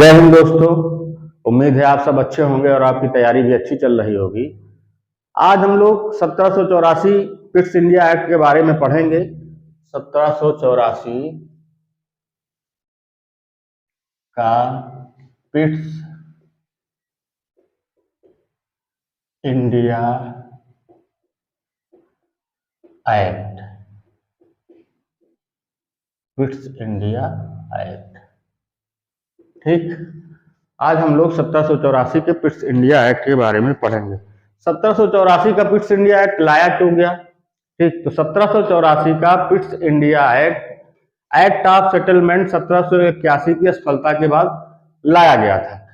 जय हिंद दोस्तों। उम्मीद है आप सब अच्छे होंगे और आपकी तैयारी भी अच्छी चल रही होगी। आज हम लोग 1784 पिट्स इंडिया एक्ट के बारे में पढ़ेंगे। 1784 का Pitt's India act. Pitt's India act, ठीक। आज हम लोग 1784 के पिट्स इंडिया एक्ट के बारे में पढ़ेंगे। 1784 का पिट्स इंडिया एक्ट लाया क्यों गया, ठीक। तो 1784 का Pitt's India act of settlement 1781 की असफलता के बाद लाया गया था।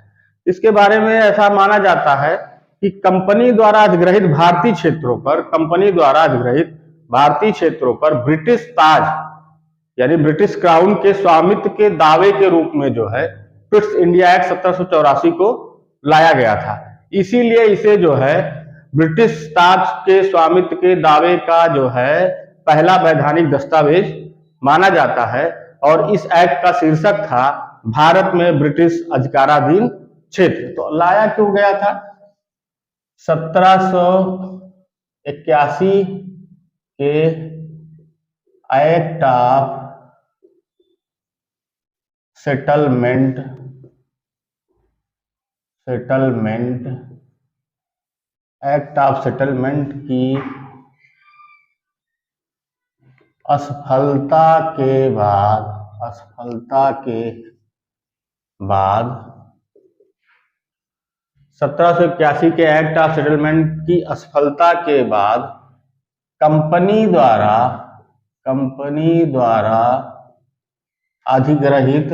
इसके बारे में ऐसा माना जाता है कि कंपनी द्वारा अधिग्रहित भारतीय क्षेत्रों पर ब्रिटिश ताज यानी ब्रिटिश क्राउन के स्वामित्व के दावे के रूप में जो है पिट्स इंडिया एक्ट 1784 को लाया गया था। इसीलिए इसे जो है ब्रिटिश ताज के स्वामित्व के दावे का जो है पहला वैधानिक दस्तावेज माना जाता है। और इस एक्ट का शीर्षक था भारत में ब्रिटिश अधिकाराधीन क्षेत्र। तो लाया क्यों गया था? 1781 के act of settlement act of settlement की असफलता के बाद 1781 के एक्ट ऑफ सेटलमेंट की असफलता के बाद कंपनी द्वारा अधिग्रहित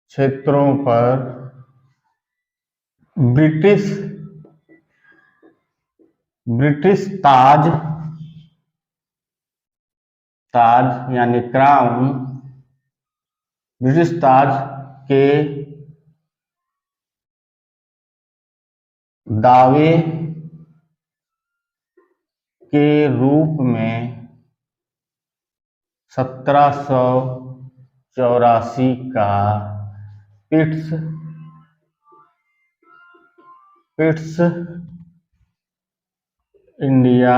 क्षेत्रों पर ब्रिटिश ताज यानी क्राउन, ब्रिटिश ताज के दावे के रूप में 1784 का पिट्स इंडिया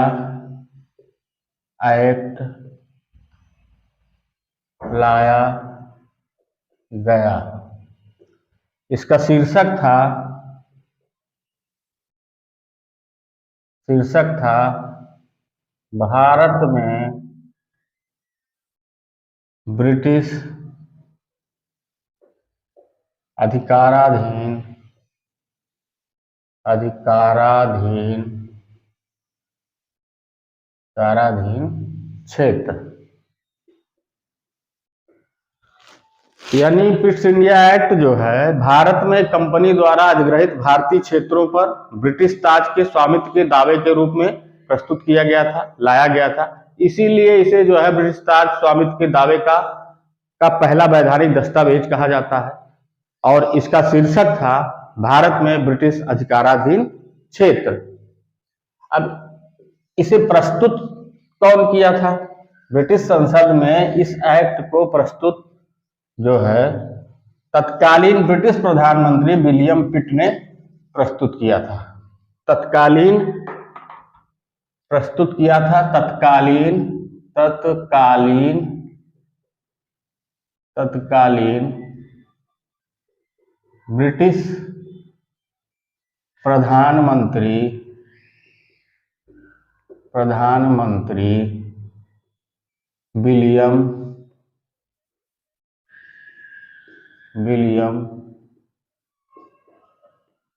एक्ट लाया गया। इसका शीर्षक था भारत में ब्रिटिश अधिकाराधीन क्षेत्र। यानी पिट्स इंडिया एक्ट जो है भारत में कंपनी द्वारा अधिग्रहित भारतीय क्षेत्रों पर ब्रिटिश ताज के स्वामित्व के दावे के रूप में प्रस्तुत किया गया था, लाया गया था। इसीलिए इसे जो है ब्रिटिश ताज स्वामित्व के दावे का पहला वैधानिक दस्तावेज कहा जाता है। और इसका शीर्षक था भारत में ब्रिटिश अधिकाराधीन क्षेत्र। अब इसे प्रस्तुत कौन किया था? ब्रिटिश संसद में इस एक्ट को प्रस्तुत जो है तत्कालीन ब्रिटिश प्रधानमंत्री विलियम पिट ने प्रस्तुत किया था। तत्कालीन ब्रिटिश प्रधानमंत्री विलियम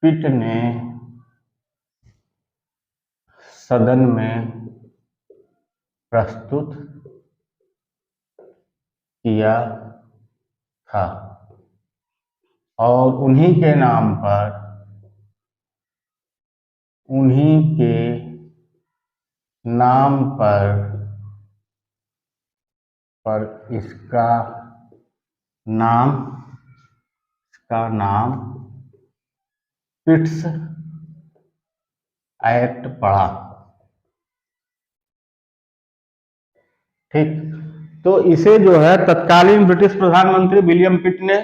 पिट ने सदन में प्रस्तुत किया था और उन्हीं के नाम पर इसका नाम पिट्स एक्ट पड़ा। ठीक, तो इसे जो है तत्कालीन ब्रिटिश प्रधानमंत्री विलियम पिट ने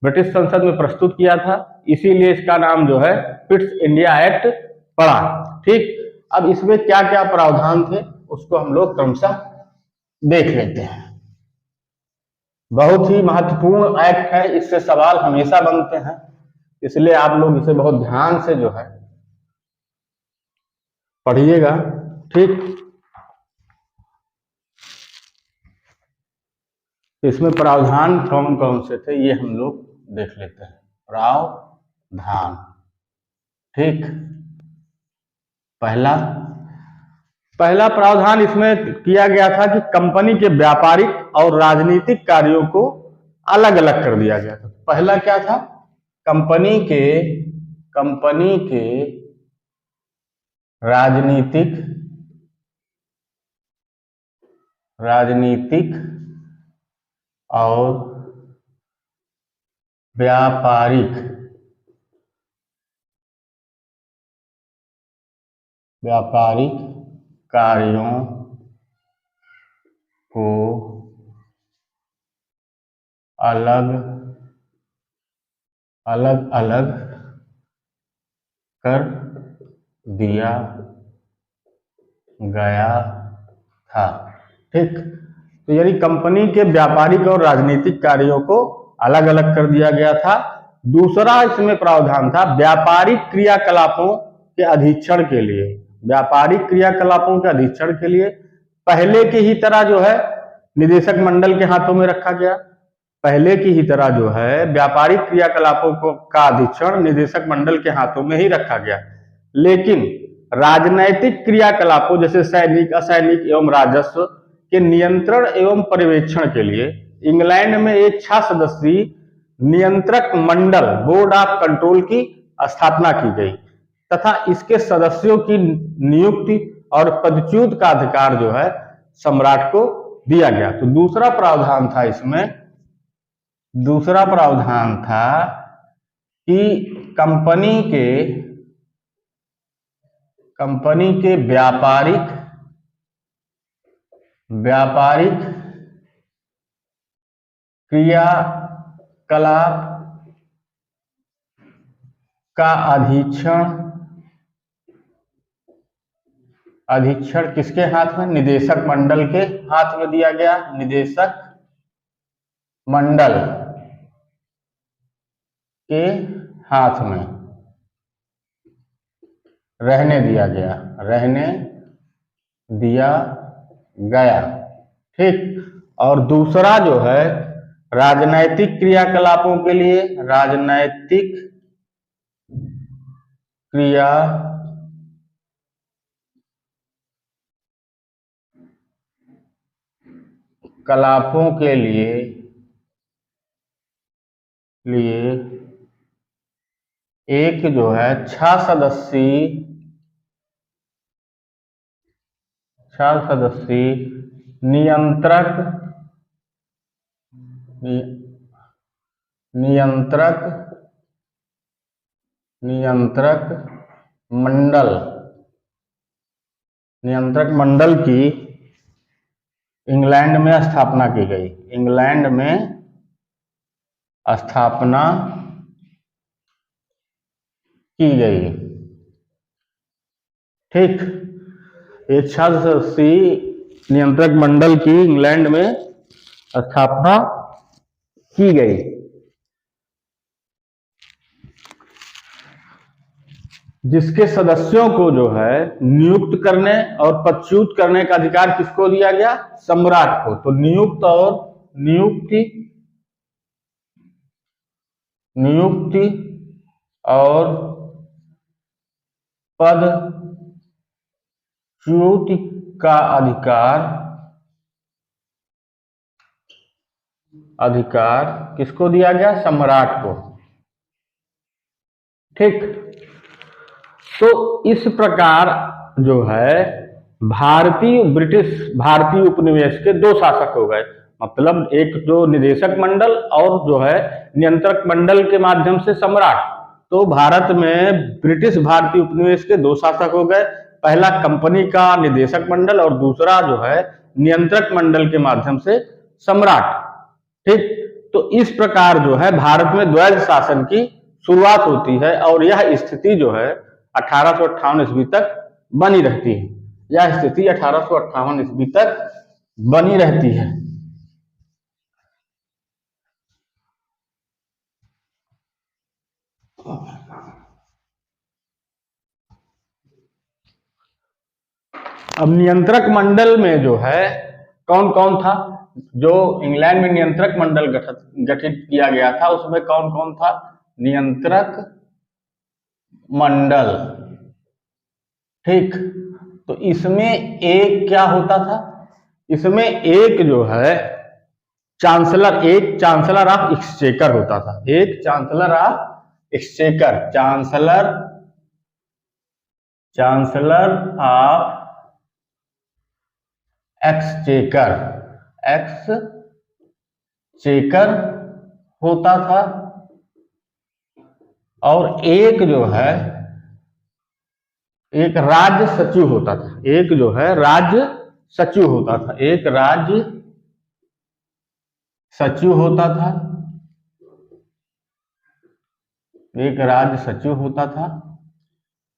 ब्रिटिश संसद में प्रस्तुत किया था, इसीलिए इसका नाम जो है पिट्स इंडिया एक्ट पड़ा। ठीक, अब इसमें क्या क्या प्रावधान थे उसको हम लोग क्रमशः देख लेते हैं। बहुत ही महत्वपूर्ण एक्ट है, इससे सवाल हमेशा बनते हैं, इसलिए आप लोग इसे बहुत ध्यान से जो है पढ़िएगा। ठीक, इसमें प्रावधान कौन कौन से थे ये हम लोग देख लेते हैं। प्रावधान, ठीक, पहला प्रावधान इसमें किया गया था कि कंपनी के व्यापारिक और राजनीतिक कार्यों को अलग अलग कर दिया गया था। पहला क्या था, कंपनी के राजनीतिक और व्यापारिक कार्यों को अलग अलग कर दिया गया था। ठीक, तो यानी कंपनी के व्यापारिक और राजनीतिक कार्यों को अलग अलग कर दिया गया था। दूसरा इसमें प्रावधान था व्यापारिक क्रियाकलापों के अधीक्षण के लिए। व्यापारिक क्रियाकलापों के अधीक्षण के लिए पहले की ही तरह जो है निदेशक मंडल के हाथों में रखा गया। पहले की ही तरह जो है व्यापारिक क्रियाकलापों का अधीक्षण निदेशक मंडल के हाथों में ही रखा गया, लेकिन राजनैतिक क्रियाकलापों जैसे सैनिक, असैनिक एवं राजस्व के नियंत्रण एवं पर्यवेक्षण के लिए इंग्लैंड में एक 6 सदस्यीय नियंत्रक मंडल बोर्ड ऑफ कंट्रोल की स्थापना की गई तथा इसके सदस्यों की नियुक्ति और पदच्युत का अधिकार जो है सम्राट को दिया गया। तो दूसरा प्रावधान था इसमें, दूसरा प्रावधान था कि कंपनी के व्यापारिक क्रियाकलाप का अधीक्षण किसके हाथ में, निदेशक मंडल के हाथ में दिया गया। निदेशक मंडल के हाथ में रहने दिया गया। ठीक, और दूसरा जो है राजनैतिक क्रियाकलापों के लिए एक जो है 6 सदस्यीय नियंत्रक मंडल की इंग्लैंड में स्थापना की गई। ठीक, एक 6 सदस्यीय नियंत्रक मंडल की इंग्लैंड में स्थापना की गई। जिसके सदस्यों को जो है नियुक्त करने और पदच्युत करने का अधिकार किसको दिया गया, सम्राट को। तो नियुक्ति और पदच्युति का अधिकार किसको दिया गया, सम्राट को। ठीक, तो इस प्रकार जो है भारतीय उपनिवेश के 2 शासक हो गए। मतलब एक जो निदेशक मंडल और जो है नियंत्रक मंडल के माध्यम से सम्राट। तो भारत में ब्रिटिश भारतीय उपनिवेश के 2 शासक हो गए, पहला कंपनी का निदेशक मंडल और दूसरा जो है नियंत्रक मंडल के माध्यम से सम्राट। ठीक, तो इस प्रकार जो है भारत में द्वैध शासन की शुरुआत होती है और यह स्थिति जो है 1858 ईस्वी तक बनी रहती है। यह स्थिति 1858 ईस्वी तक बनी रहती है। अब नियंत्रक मंडल में जो है कौन कौन था, जो इंग्लैंड में नियंत्रक मंडल गठित किया गया था उसमें कौन कौन था? नियंत्रक मंडल। ठीक, तो इसमें एक क्या होता था? इसमें एक जो है चांसलर, एक चांसलर ऑफ एक्सचेकर होता था। एक chancellor of exchequer, chancellor of exchequer होता था। और एक जो है एक राज्य सचिव होता था। एक जो है राज्य सचिव होता था। एक राज्य सचिव होता था। एक राज्य सचिव होता था।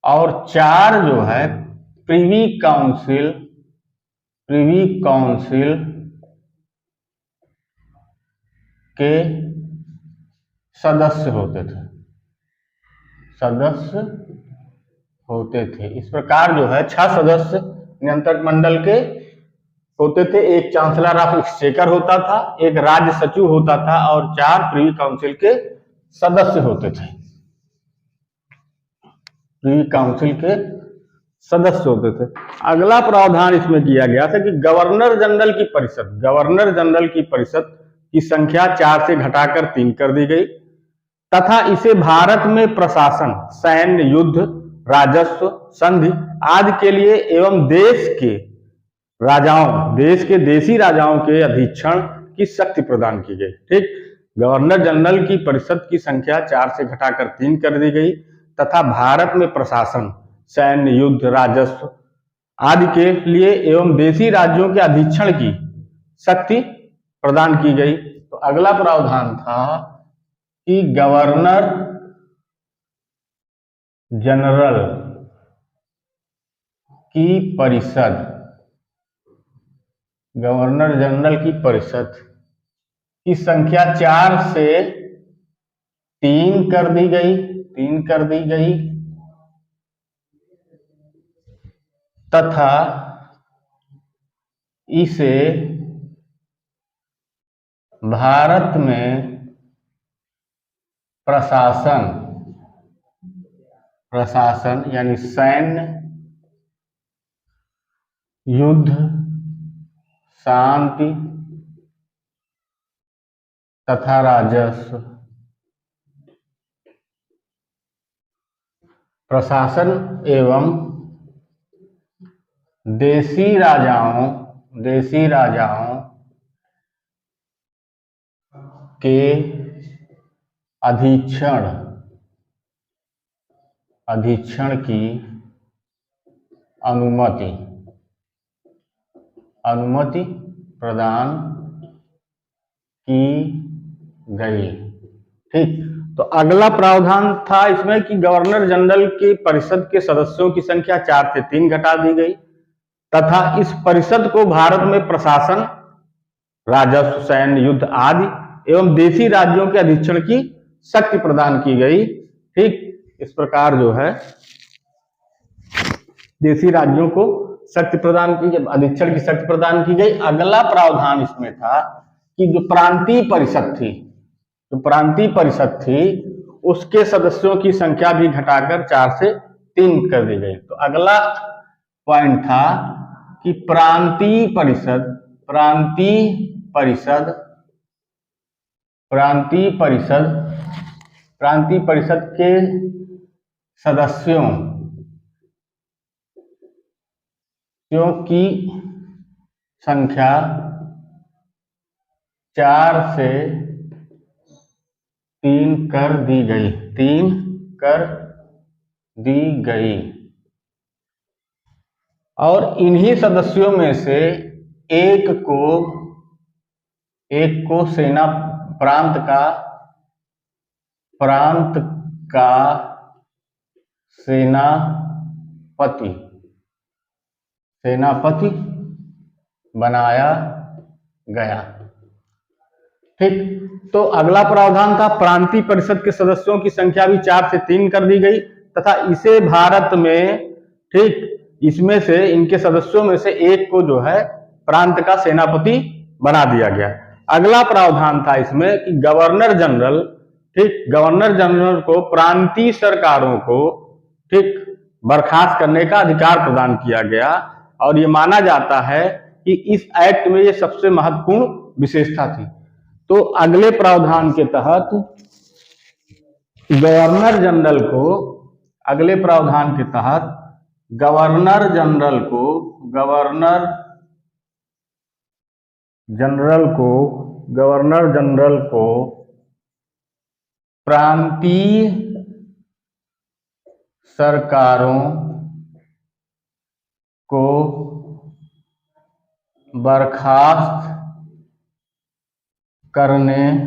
और चार जो है प्रिवी काउंसिल के सदस्य होते थे। इस प्रकार जो है 6 सदस्य नियंत्रक मंडल के होते थे। एक चांसलर ऑफ एक्सचेकर होता था, एक राज्य सचिव होता था और 4 प्रिवी काउंसिल के सदस्य होते थे। प्रिवी काउंसिल के सदस्य होते थे। अगला प्रावधान इसमें किया गया था कि गवर्नर जनरल की परिषद की संख्या 4 से घटाकर 3 कर दी गई तथा इसे भारत में प्रशासन, सैन्य, युद्ध, राजस्व, संधि आदि के लिए एवं देश के देशी राजाओं के अधीक्षण की शक्ति प्रदान की गई। ठीक, गवर्नर जनरल की परिषद की संख्या 4 से घटाकर 3 कर दी गई तथा भारत में प्रशासन, सैन्य, युद्ध, राजस्व आदि के लिए एवं देशी राज्यों के अधीक्षण की शक्ति प्रदान की गई। तो अगला प्रावधान था कि गवर्नर जनरल की परिषद की संख्या 4 से 3 कर दी गई तथा इसे भारत में प्रशासन यानी सैन्य, युद्ध, शांति तथा राजस्व, प्रशासन एवं देशी राजाओं के अधीक्षण की अनुमति प्रदान की गई। ठीक, तो अगला प्रावधान था इसमें कि गवर्नर जनरल की परिषद के सदस्यों की संख्या 4 से 3 घटा दी गई तथा इस परिषद को भारत में प्रशासन, राजस्व, सैन्य, युद्ध आदि एवं देशी राज्यों के अधीक्षण की शक्ति प्रदान की गई। ठीक, इस प्रकार जो है देशी राज्यों को शक्ति प्रदान की, अधीक्षण की शक्ति प्रदान की गई। अगला प्रावधान इसमें था कि जो प्रांतीय परिषद थी उसके सदस्यों की संख्या भी घटाकर 4 से 3 कर दी गई। तो अगला पॉइंट था कि प्रांतीय परिषद के सदस्यों की संख्या 4 से 3 कर दी गई और इन्हीं सदस्यों में से एक को सेना प्रांत का सेनापति बनाया गया। ठीक, तो अगला प्रावधान था प्रांतीय परिषद के सदस्यों की संख्या भी 4 से 3 कर दी गई तथा इसे भारत में, ठीक, इसमें से इनके सदस्यों में से एक को जो है प्रांत का सेनापति बना दिया गया। अगला प्रावधान था इसमें कि गवर्नर जनरल, ठीक, गवर्नर जनरल को प्रांतीय सरकारों को, ठीक, बर्खास्त करने का अधिकार प्रदान किया गया और ये माना जाता है कि इस एक्ट में ये सबसे महत्वपूर्ण विशेषता थी। तो अगले प्रावधान के तहत गवर्नर जनरल को, अगले प्रावधान के तहत गवर्नर जनरल को प्रांतीय सरकारों को बर्खास्त करने का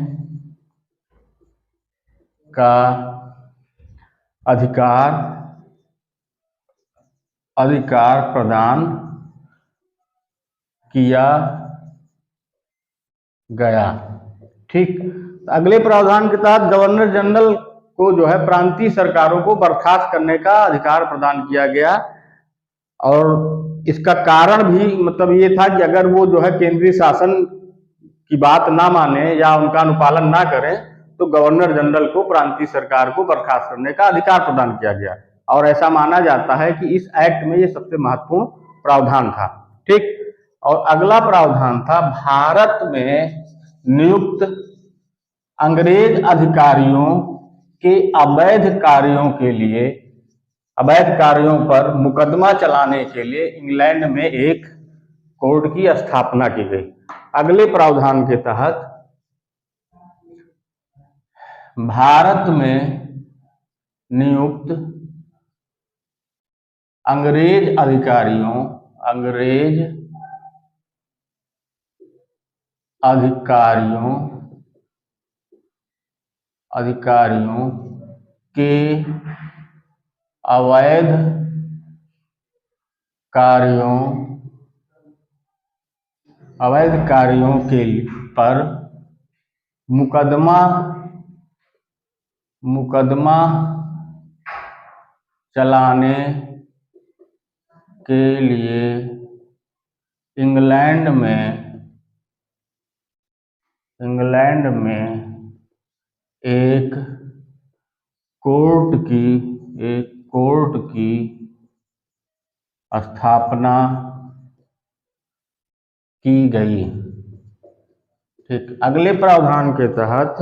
अधिकार प्रदान किया गया। ठीक, अगले प्रावधान के तहत गवर्नर जनरल को जो है प्रांतीय सरकारों को बर्खास्त करने का अधिकार प्रदान किया गया और इसका कारण भी मतलब ये था कि अगर वो जो है केंद्रीय शासन की बात ना माने या उनका अनुपालन ना करें तो गवर्नर जनरल को प्रांतीय सरकार को बर्खास्त करने का अधिकार प्रदान किया गया और ऐसा माना जाता है कि इस एक्ट में ये सबसे महत्वपूर्ण प्रावधान था। ठीक, और अगला प्रावधान था भारत में नियुक्त अंग्रेज अधिकारियों के अवैध कार्यों पर मुकदमा चलाने के लिए इंग्लैंड में एक कोर्ट की स्थापना की गई। अगले प्रावधान के तहत भारत में नियुक्त अंग्रेज अधिकारियों के अवैध कार्यों के पर मुकदमा चलाने के लिए इंग्लैंड में एक कोर्ट की स्थापना की गई। ठीक, अगले प्रावधान के तहत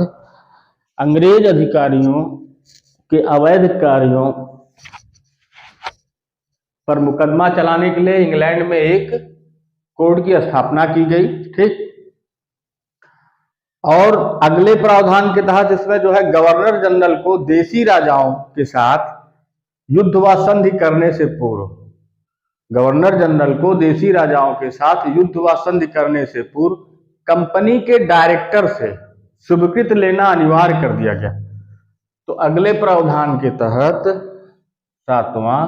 अंग्रेज अधिकारियों के अवैध कार्यों पर मुकदमा चलाने के लिए इंग्लैंड में एक कोर्ट की स्थापना की गई। ठीक, और अगले प्रावधान के तहत इसमें जो है गवर्नर जनरल को देशी राजाओं के साथ युद्ध व संधि करने से पूर्व, गवर्नर जनरल को देशी राजाओं के साथ युद्ध व संधि करने से पूर्व कंपनी के डायरेक्टर से स्वीकृति लेना अनिवार्य कर दिया गया। तो अगले प्रावधान के तहत 7वां,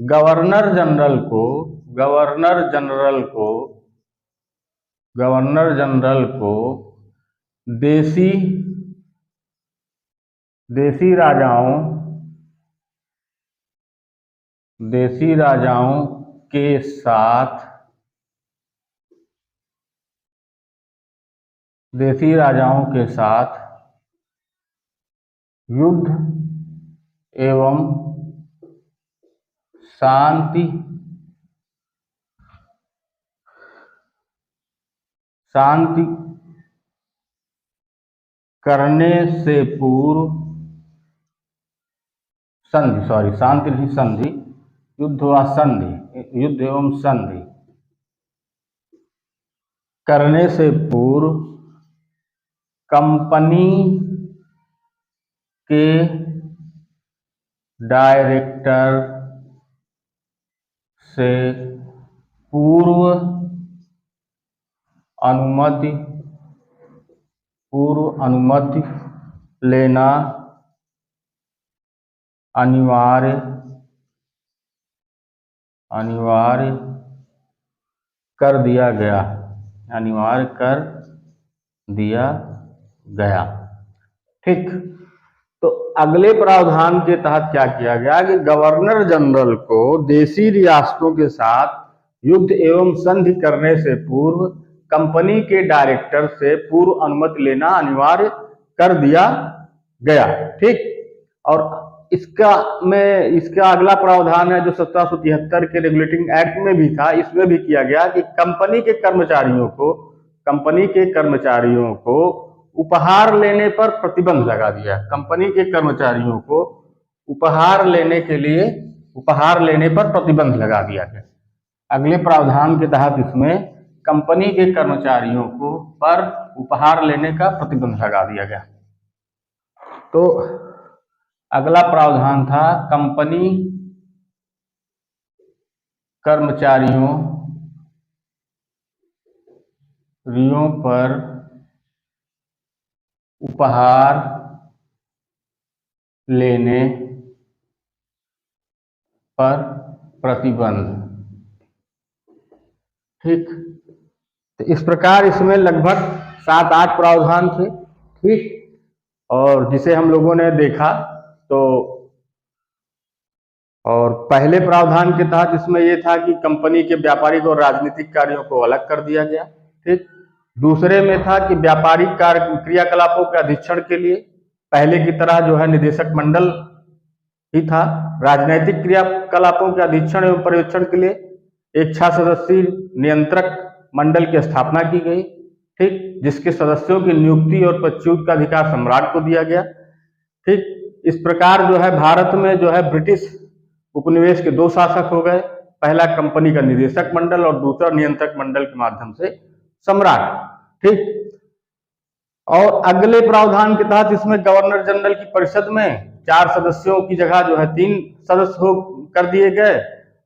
गवर्नर जनरल को देशी राजाओं के साथ युद्ध एवं शांति करने से पूर्व युद्ध एवं संधि करने से पूर्व कंपनी के डायरेक्टर से पूर्व अनुमति, पूर्व अनुमति लेना अनिवार्य कर दिया गया, अनिवार्य कर दिया गया। ठीक, तो अगले प्रावधान के तहत क्या किया गया कि गवर्नर जनरल को देशी रियासतों के साथ युद्ध एवं संधि करने से पूर्व कंपनी के डायरेक्टर से पूर्व अनुमति लेना अनिवार्य कर दिया गया। ठीक, और इसका अगला प्रावधान है जो 1773 के रेगुलेटिंग एक्ट में भी था, इसमें भी किया गया कि कंपनी के कर्मचारियों को उपहार लेने पर प्रतिबंध लगा दिया। कंपनी के कर्मचारियों को उपहार लेने पर प्रतिबंध लगा दिया गया। अगले प्रावधान के तहत इसमें कंपनी के कर्मचारियों को पर उपहार लेने का प्रतिबंध लगा दिया गया। तो अगला प्रावधान था कंपनी कर्मचारियों पर उपहार लेने पर प्रतिबंध। ठीक, तो इस प्रकार इसमें लगभग 7-8 प्रावधान थे। ठीक, और जिसे हम लोगों ने देखा तो और पहले प्रावधान के तहत इसमें यह था कि कंपनी के व्यापारिक और राजनीतिक कार्यों को अलग कर दिया गया। ठीक, दूसरे में था कि व्यापारिक क्रियाकलापों के अधीक्षण के लिए पहले की तरह जो है निदेशक मंडल ही था। राजनीतिक क्रियाकलापों के अधीक्षण एवं पर्यवेक्षण के लिए एक 6 सदस्यीय नियंत्रक मंडल की स्थापना की गई। ठीक, जिसके सदस्यों की नियुक्ति और पदच्युत का अधिकार सम्राट को दिया गया। ठीक, इस प्रकार जो है भारत में जो है ब्रिटिश उपनिवेश के 2 शासक हो गए, पहला कंपनी का निदेशक मंडल और दूसरा नियंत्रक मंडल के माध्यम से सम्राट। ठीक, और अगले प्रावधान के तहत इसमें गवर्नर जनरल की परिषद में 4 सदस्यों की जगह जो है 3 सदस्य कर दिए गए।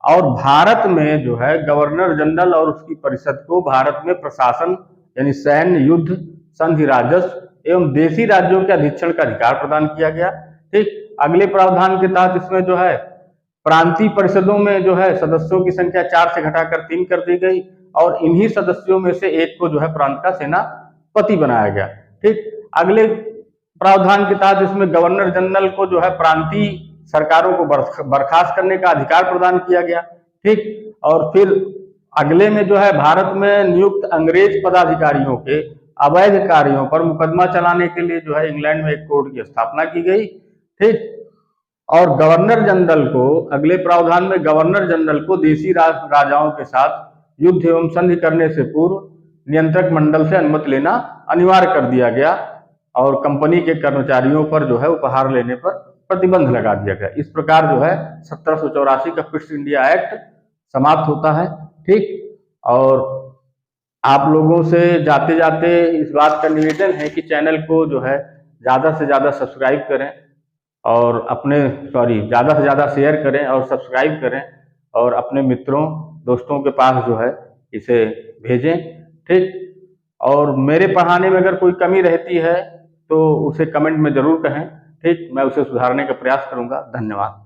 और भारत में जो है गवर्नर जनरल और उसकी परिषद को भारत में प्रशासन यानी सैन्य, युद्ध, संधि, राजस्व एवं देशी राज्यों के अधीक्षण का अधिकार प्रदान किया गया। ठीक, अगले प्रावधान के तहत इसमें जो है प्रांतीय परिषदों में जो है सदस्यों की संख्या 4 से घटाकर 3 कर दी गई और इन्हीं सदस्यों में से एक को जो है प्रांत का सेनापति बनाया गया। ठीक, अगले प्रावधान के तहत इसमें गवर्नर जनरल को जो है प्रांतीय सरकारों को बर्खास्त करने का अधिकार प्रदान किया गया। ठीक, और फिर अगले में जो है भारत में नियुक्त अंग्रेज पदाधिकारियों के अवैध कार्यों पर मुकदमा चलाने के लिए जो है इंग्लैंड में एक कोर्ट की स्थापना की गई। ठीक, और गवर्नर जनरल को अगले प्रावधान में गवर्नर जनरल को देशी राजाओं के साथ युद्ध एवं संधि करने से पूर्व नियंत्रक मंडल से अनुमति लेना अनिवार्य कर दिया गया और कंपनी के कर्मचारियों पर जो है उपहार लेने पर प्रतिबंध लगा दिया गया। इस प्रकार जो है 1784 का पिट्स इंडिया एक्ट समाप्त होता है। ठीक, और आप लोगों से जाते जाते इस बात का निवेदन है कि चैनल को जो है ज़्यादा से ज़्यादा सब्सक्राइब करें और ज़्यादा से ज़्यादा शेयर करें और सब्सक्राइब करें और अपने मित्रों दोस्तों के पास जो है इसे भेजें। ठीक, और मेरे पढ़ाने में अगर कोई कमी रहती है तो उसे कमेंट में ज़रूर कहें। ठीक, मैं उसे सुधारने का प्रयास करूंगा। धन्यवाद।